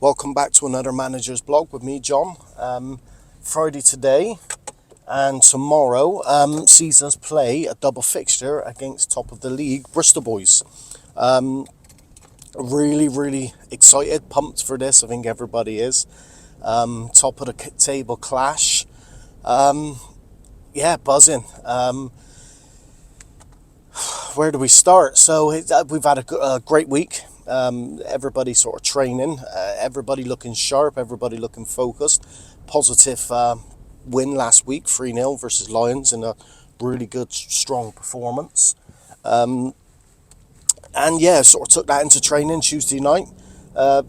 Welcome back to another manager's blog with me, John. Friday today and tomorrow sees us play a double fixture against top of the league, Bristol boys. Really excited, pumped for this. I think everybody is. Top of the table clash. Yeah, buzzing. Where do we start? So we've had a great week. Everybody sort of training, everybody looking sharp, everybody looking focused. Positive win last week, 3-0 versus Lions in a really good, strong performance. And yeah, sort of took that into training Tuesday night. I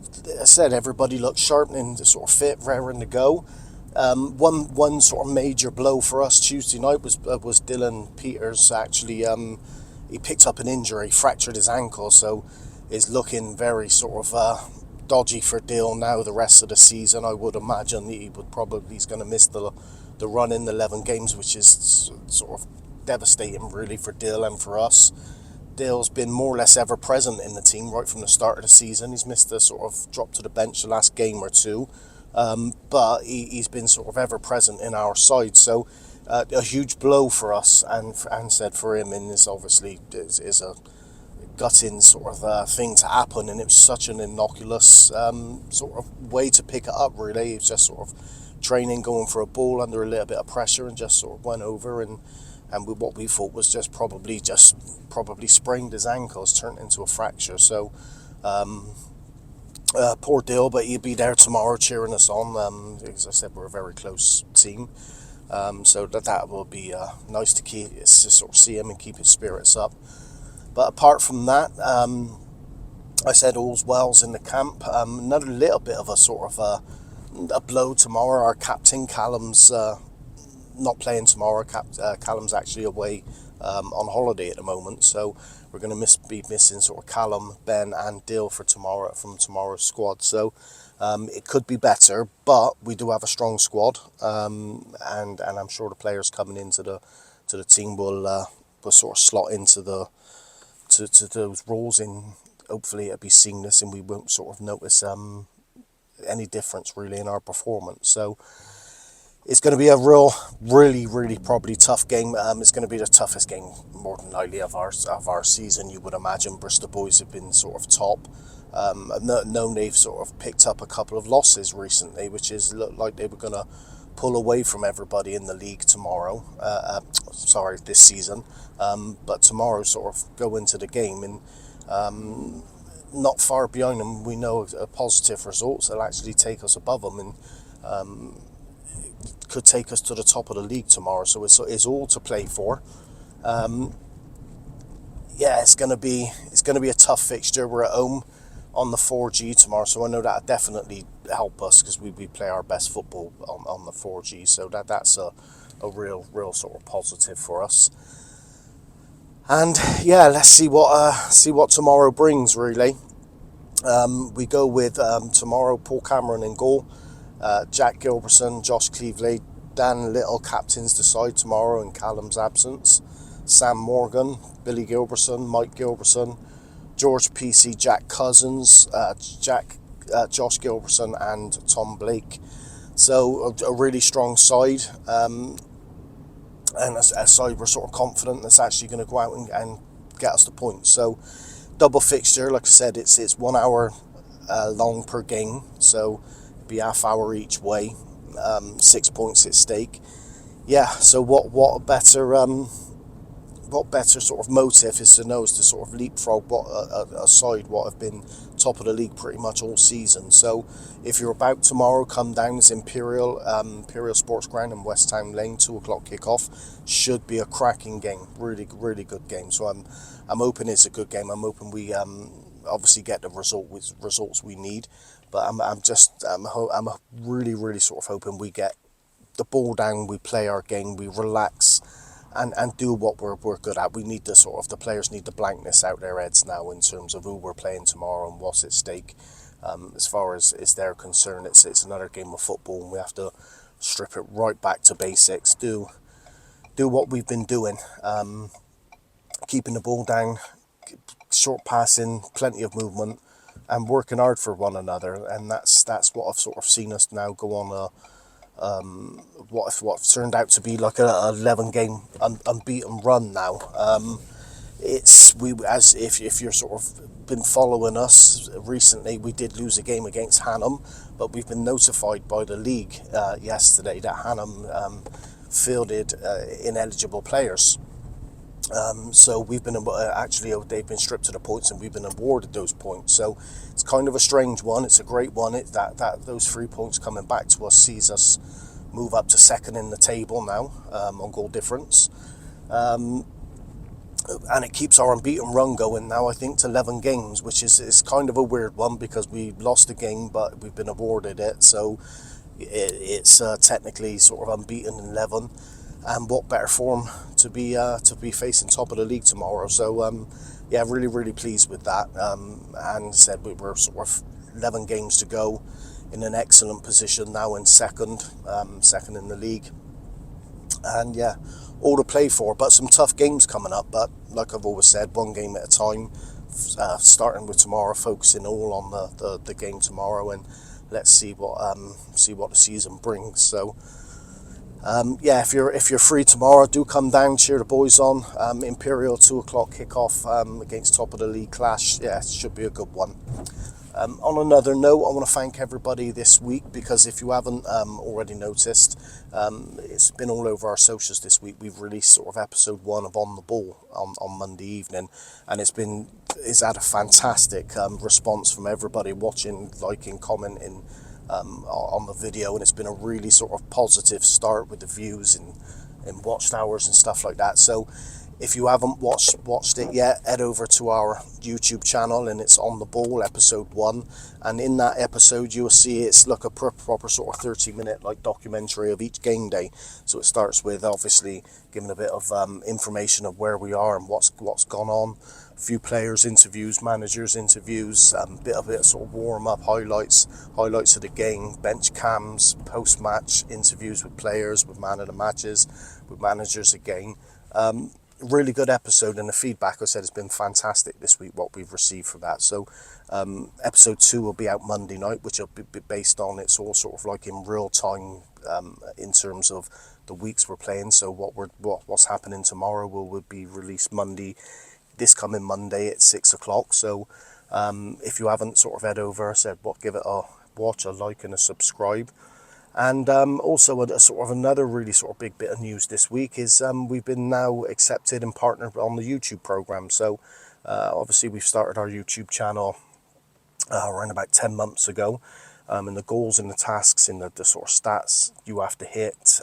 said everybody looked sharp and sort of fit, raring to go. One sort of major blow for us Tuesday night was Dylan Peters. Actually, he picked up an injury, fractured his ankle, so is looking very sort of dodgy for Dill now the rest of the season. I would imagine that he's going to miss the run in the 11 games, which is sort of devastating really for Dill and for us. Dill's been more or less ever present in the team right from the start of the season. He's missed a sort of drop to the bench the last game or two, but he's been sort of ever present in our side. So a huge blow for us and said for him, and is obviously is a gutting sort of thing to happen, and it was such an innocuous sort of way to pick it up really. It was just sort of training, going for a ball under a little bit of pressure, and just sort of went over and with what we thought was probably sprained his ankles, turned into a fracture. So poor Dill, but he'll be there tomorrow cheering us on. As I said, we're a very close team, so that will be nice to sort of see him and keep his spirits up. But apart from that, I said all's well's in the camp. Another little bit of a sort of a blow tomorrow. Our captain Callum's not playing tomorrow. Callum's actually away on holiday at the moment, so we're going to be missing sort of Callum, Ben, and Dill from tomorrow's squad. So it could be better, but we do have a strong squad, and I'm sure the players coming into the team will sort of slot into to those roles. In hopefully it'll be seamless, and we won't sort of notice any difference really in our performance. So it's going to be a really probably tough game. It's going to be the toughest game more than likely of our season, you would imagine. Bristol boys have been sort of top. I've known they've sort of picked up a couple of losses recently, which is looked like they were going to pull away from everybody in the league tomorrow. This season. But tomorrow sort of go into the game and not far behind them. We know a positive results will actually take us above them and could take us to the top of the league tomorrow. So it's all to play for. It's going to be a tough fixture. We're at home on the 4G tomorrow, so I know that'll definitely help us because we play our best football on the 4G. So that's a real sort of positive for us. And yeah, let's see what tomorrow brings really. We go with tomorrow Paul Cameron in goal, Jack Gilbertson, Josh Cleveley, Dan Little captains the side tomorrow in Callum's absence, Sam Morgan, Billy Gilbertson, Mike Gilbertson, George PC, Jack Cousins, Josh Gilbertson and Tom Blake. So a really strong side, and a side we're sort of confident that's actually going to go out and get us the points. So double fixture, like I said, it's 1 hour long per game, so it'll be half hour each way, 6 points at stake. Yeah, so what better sort of motive is to sort of leapfrog a side what have been top of the league pretty much all season. So if you're about tomorrow, come down. It's Imperial Sports Ground in West Town Lane, 2:00 kickoff. Should be a cracking game, really good game. So I'm hoping it's a good game. I'm hoping we obviously get the results we need, but I'm really sort of hoping we get the ball down, we play our game, we relax and do what we're good at. We need the players need the blankness out their heads now in terms of who we're playing tomorrow and what's at stake. As far as they're concerned, it's another game of football, and we have to strip it right back to basics. Do what we've been doing, keeping the ball down, short passing, plenty of movement, and working hard for one another. And that's what I've sort of seen us now go on a what turned out to be like a 11 game unbeaten run now. It's we as if you're sort of been following us recently, we did lose a game against Hannam, but we've been notified by the league yesterday that Hannam fielded ineligible players. So we've been actually they've been stripped of the points and we've been awarded those points. So it's kind of a strange one. It's a great one. That those 3 points coming back to us sees us move up to second in the table now on goal difference, and it keeps our unbeaten run going now. I think to 11 games, which is kind of a weird one because we lost a game but we've been awarded it. So it's technically sort of unbeaten in 11. And what better form to be facing top of the league tomorrow? So yeah, really really pleased with that. And said we're sort of 11 games to go, in an excellent position now in second in the league. And yeah, all to play for, but some tough games coming up. But like I've always said, one game at a time. Starting with tomorrow, focusing all on the game tomorrow, and let's see what the season brings. So. Yeah, if you're free tomorrow, do come down, cheer the boys on. Imperial 2:00 kickoff against top of the league clash. Yeah, it should be a good one. On another note, I want to thank everybody this week, because if you haven't already noticed, it's been all over our socials this week. We've released sort of episode 1 of On the Ball on Monday evening, and it's had a fantastic response from everybody watching, liking, commenting on the video, and it's been a really sort of positive start with the views and watched hours and stuff like that. So if you haven't watched it yet, head over to our YouTube channel, and it's On the Ball episode 1, and in that episode you'll see it's like a proper sort of 30-minute like documentary of each game day. So it starts with obviously giving a bit of information of where we are and what's gone on, a few players interviews, managers interviews, bit of sort of warm up highlights of the game, bench cams, post match interviews with players, with man of the matches, with managers again. Really good episode, and the feedback, I said, has been fantastic this week, what we've received for that. So episode 2 will be out Monday night, which will be based on, it's all sort of like in real time in terms of the weeks we're playing. So what's happening tomorrow will be released this coming Monday at 6:00. So if you haven't sort of head over, give it a watch, a like and a subscribe. And also a sort of another really sort of big bit of news this week is we've been now accepted and partnered on the YouTube program. So obviously we've started our YouTube channel around about 10 months ago, and the goals and the tasks and the sort of stats you have to hit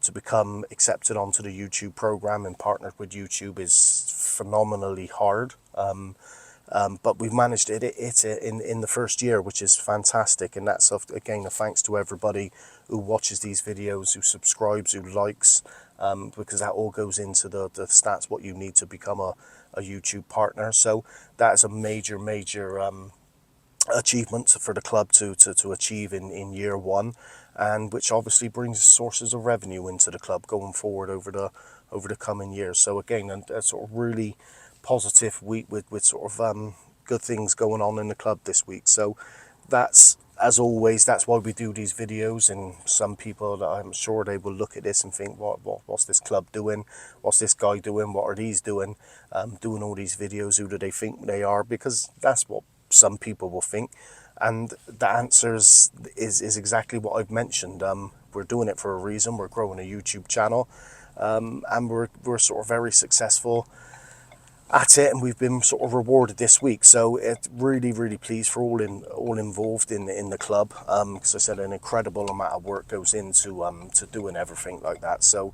to become accepted onto the YouTube program and partnered with YouTube is phenomenally hard. But we've managed it in the first year, which is fantastic. And that's, again, a thanks to everybody who watches these videos, who subscribes, who likes, because that all goes into the stats, what you need to become a YouTube partner. So that is a major achievement for the club to achieve in year 1, and which obviously brings sources of revenue into the club going forward over the coming years. So again, a sort of really positive week with sort of good things going on in the club this week. So that's, as always, that's why we do these videos. And some people, I'm sure they will look at this and think, what's this club doing? What's this guy doing? What are these doing? Doing all these videos, who do they think they are? Because that's what some people will think. And the answer is exactly what I've mentioned. We're doing it for a reason. We're growing a YouTube channel, and we're sort of very successful at it, and we've been sort of rewarded this week. So it's really pleased for all involved in the club, because I said an incredible amount of work goes into to doing everything like that. So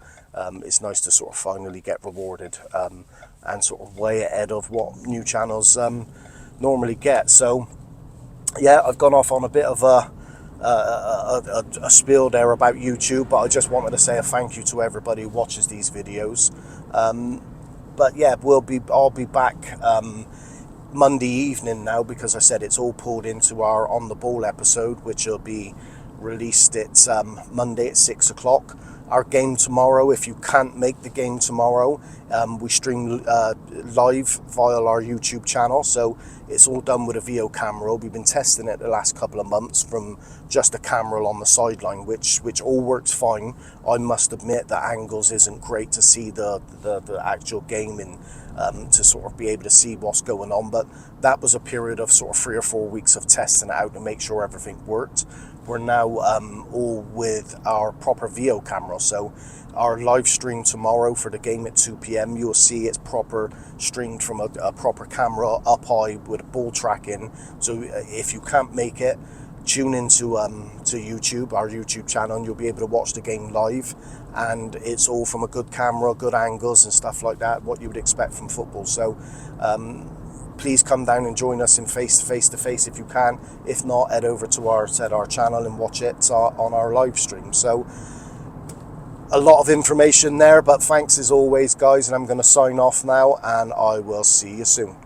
it's nice to sort of finally get rewarded, and sort of way ahead of what new channels normally get. So yeah, I've gone off on a bit of a spiel there about YouTube, but I just wanted to say a thank you to everybody who watches these videos. But yeah, I'll be back Monday evening now, because I said it's all pulled into our On the Ball episode, which will be released at Monday at 6:00. our game tomorrow. If you can't make the game tomorrow, we stream live via our YouTube channel, so it's all done with a VO camera. We've been testing it the last couple of months from just a camera on the sideline, which all works fine. I must admit that angles isn't great to see the actual game in, to sort of be able to see what's going on, but that was a period of sort of 3 or 4 weeks of testing it out to make sure everything worked. We're now all with our proper VO camera, so our live stream tomorrow for the game at 2 p.m, you'll see it's proper streamed from a proper camera up high with ball tracking. So if you can't make it, tune into to YouTube, our YouTube channel, and you'll be able to watch the game live, and it's all from a good camera, good angles and stuff like that, what you would expect from football. So please come down and join us in face to face if you can. If not, head over to our channel and watch it on our live stream. So a lot of information there, but thanks as always, guys, and I'm going to sign off now, and I will see you soon.